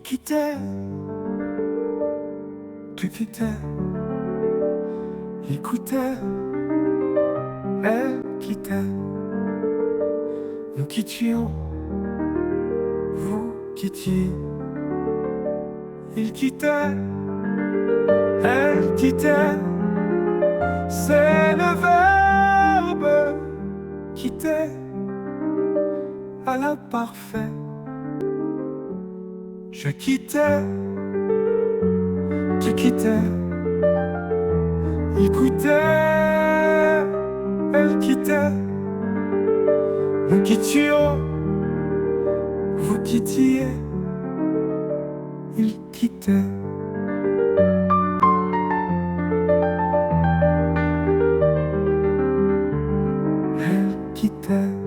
quittais, tu quittais, écoutais, elle quittait, nous quittions, vous quittiez, il quittait, elle quittait, c'est le verbe quitter à l'imparfait. Je quittais, tu quittais, il quittait, elle quittait, nous quittions, vous quittiez, il quittait. Elle quittait.